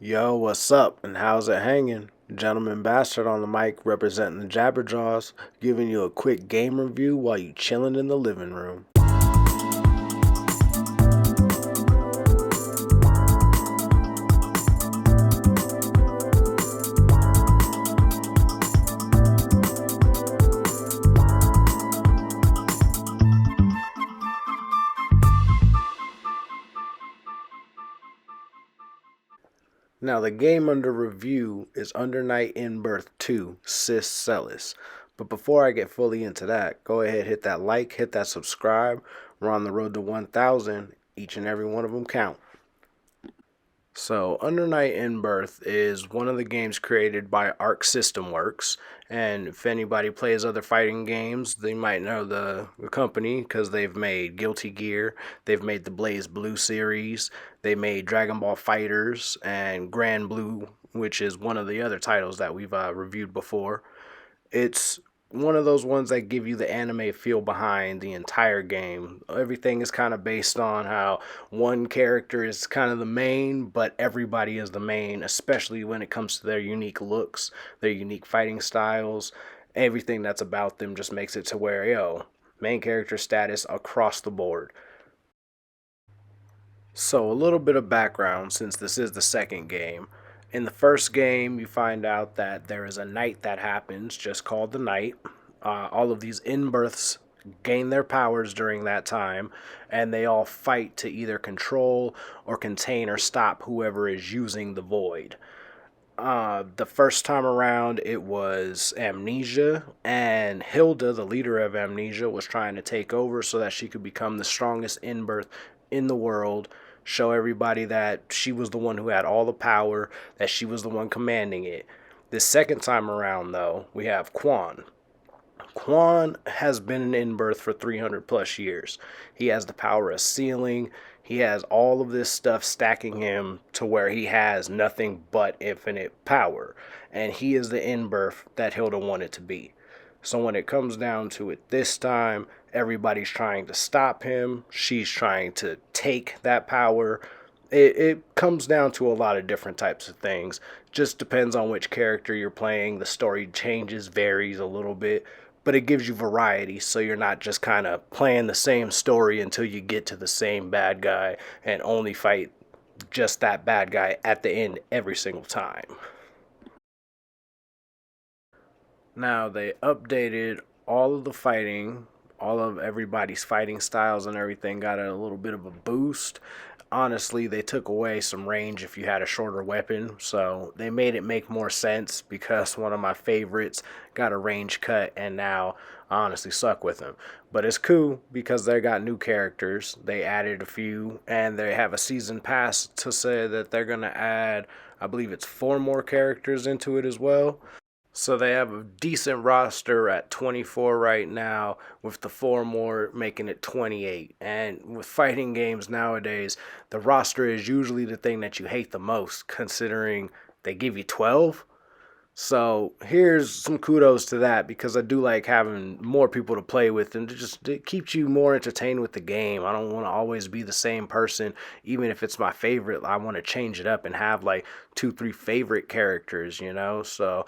Yo, what's up and how's it hanging? Gentleman Bastard on the mic representing the Jabberjaws, giving you a quick game review while you chilling in the living room. Now, the game under review is Under Night In-Birth 2, Sis Celis. But before I get fully into that, go ahead, hit that like, hit that subscribe. We're on the road to 1,000. Each and every one of them count. So, Under Night In-Birth is one of the games created by Arc System Works. And if anybody plays other fighting games, they might know the company because they've made Guilty Gear, they've made the Blaze Blue series, they made Dragon Ball Fighters, and Grand Blue, which is one of the other titles that we've reviewed before. It's one of those ones that give you the anime feel behind the entire game. Everything is kind of based on how one character is kind of the main, but everybody is the main, especially when it comes to their unique looks, their unique fighting styles. Everything that's about them just makes it to where, yo, main character status across the board. So, a little bit of background since this is the second game. In the first game, you find out that there is a night that happens, just called the night. All of these in-births gain their powers during that time, and they all fight to either control or contain or stop whoever is using the void. The first time around, it was Amnesia, and Hilda, the leader of Amnesia, was trying to take over so that she could become the strongest in birth in the world, show everybody that she was the one who had all the power, that she was the one commanding it. This second time around, though, we have Quan. Quan has been an in birth for 300 plus years. He has the power of sealing. He has all of this stuff stacking him to where he has nothing but infinite power. And he is the in birth that Hilda wanted to be. So when it comes down to it this time, everybody's trying to stop him. She's trying to take that power. It comes down to a lot of different types of things. Just depends on which character you're playing. The story changes, varies a little bit, but it gives you variety so you're not just kind of playing the same story until you get to the same bad guy and only fight just that bad guy at the end every single time. Now they updated all of the fighting, all of everybody's fighting styles and everything got a little bit of a boost. Honestly, they took away some range if you had a shorter weapon, so they made it make more sense because one of my favorites got a range cut and now I honestly suck with him. But it's cool because they got new characters. They added a few and they have a season pass to say that they're going to add, I believe it's 4 more characters into it as well. So they have a decent roster at 24 right now, with the 4 more making it 28. And with fighting games nowadays, the roster is usually the thing that you hate the most, considering they give you 12. So here's some kudos to that because I do like having more people to play with and it keeps you more entertained with the game. I don't want to always be the same person, even if it's my favorite. I want to change it up and have like 2, 3 favorite characters. So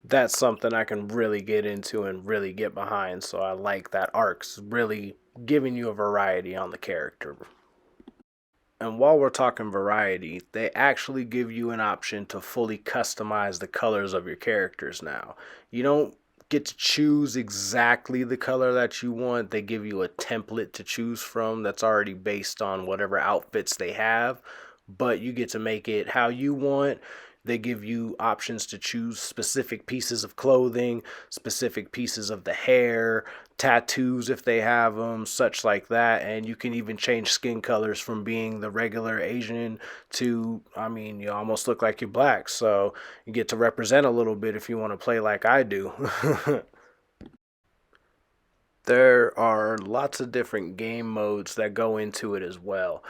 that's something I can really get into and really get behind. So I like that Arc's really giving you a variety on the character. And while we're talking variety, they actually give you an option to fully customize the colors of your characters now. You don't get to choose exactly the color that you want. They give you a template to choose from that's already based on whatever outfits they have, but you get to make it how you want. They give you options to choose specific pieces of clothing, specific pieces of the hair, tattoos if they have them, such like that. And you can even change skin colors from being the regular Asian to, I mean, you almost look like you're black. So you get to represent a little bit if you want to play like I do. There are lots of different game modes that go into it as well.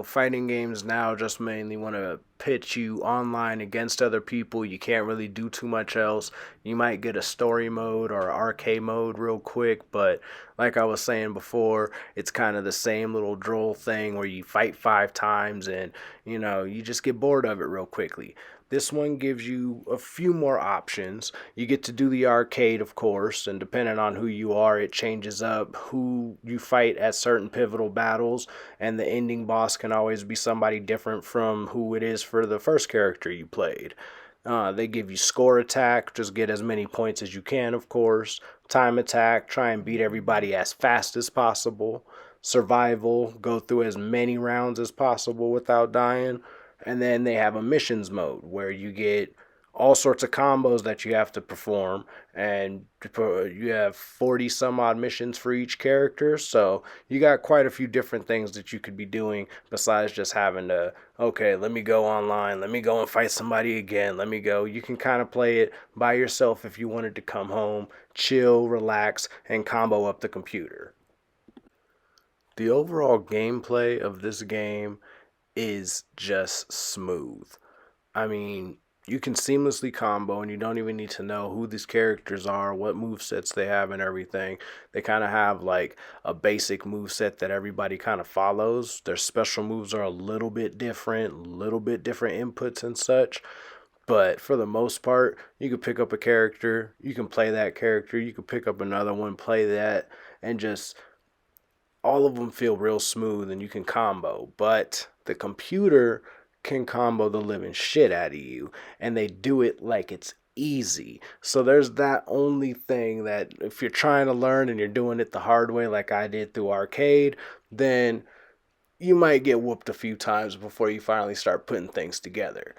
Fighting games now just mainly want to pitch you online against other people. You can't really do too much else. You might get a story mode or arcade mode real quick, but Like I was saying before, it's kind of the same little droll thing where you fight 5 times and, you just get bored of it real quickly. This one gives you a few more options. You get to do the arcade, of course, and depending on who you are, it changes up who you fight at certain pivotal battles, and the ending boss can always be somebody different from who it is for the first character you played. They give you score attack, just get as many points as you can, of course. Time attack, try and beat everybody as fast as possible. Survival, go through as many rounds as possible without dying. And then they have a missions mode where you get all sorts of combos that you have to perform, and you have 40 some odd missions for each character, so you got quite a few different things that you could be doing besides just having to, okay, let me go online, let me go and fight somebody again, let me go. You can kind of play it by yourself if you wanted to come home, chill, relax, and combo up the computer. The overall gameplay of this game is just smooth. I mean, you can seamlessly combo and you don't even need to know who these characters are, what move sets they have and everything. They kind of have like a basic move set that everybody kind of follows. Their special moves are a little bit different inputs and such. But for the most part, you can pick up a character, you can play that character, you can pick up another one, play that, and just all of them feel real smooth and you can combo. But the computer can combo the living shit out of you, and they do it like it's easy. So there's that only thing that if you're trying to learn and you're doing it the hard way like I did through arcade, then you might get whooped a few times before you finally start putting things together.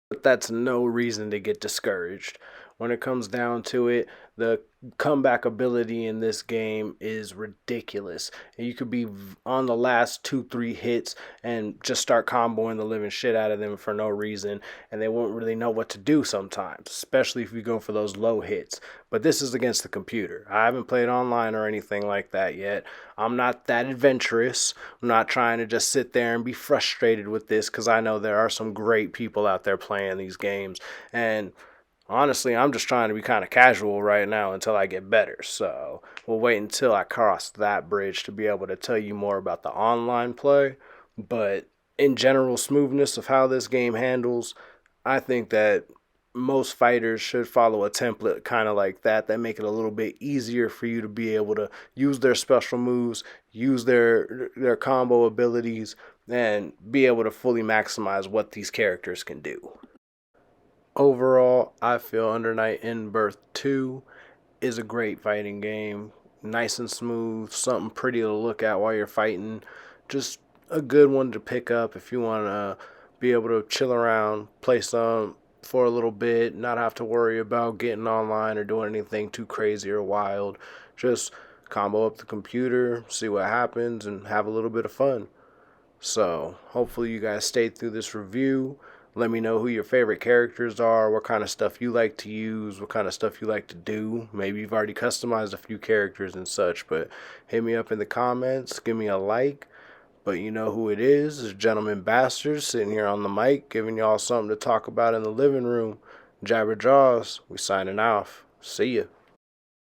But that's no reason to get discouraged. When it comes down to it, the comeback ability in this game is ridiculous. You could be on the last 2, 3 hits and just start comboing the living shit out of them for no reason, and they won't really know what to do sometimes, especially if you go for those low hits. But this is against the computer. I haven't played online or anything like that yet. I'm not that adventurous. I'm not trying to just sit there and be frustrated with this because I know there are some great people out there playing these games, and honestly, I'm just trying to be kind of casual right now until I get better. So we'll wait until I cross that bridge to be able to tell you more about the online play. But in general smoothness of how this game handles, I think that most fighters should follow a template kind of like that make it a little bit easier for you to be able to use their special moves, use their combo abilities, and be able to fully maximize what these characters can do. Overall, I feel Under Night In-Birth 2 is a great fighting game. Nice and smooth, something pretty to look at while you're fighting. Just a good one to pick up if you want to be able to chill around, play some for a little bit, not have to worry about getting online or doing anything too crazy or wild. Just combo up the computer, see what happens, and have a little bit of fun. So, hopefully you guys stayed through this review. Let me know who your favorite characters are, what kind of stuff you like to use, what kind of stuff you like to do. Maybe you've already customized a few characters and such, but hit me up in the comments, give me a like. But you know who it is. It's Gentleman Bastards sitting here on the mic, giving y'all something to talk about in the living room. Jabber Jaws, we signing off. See ya.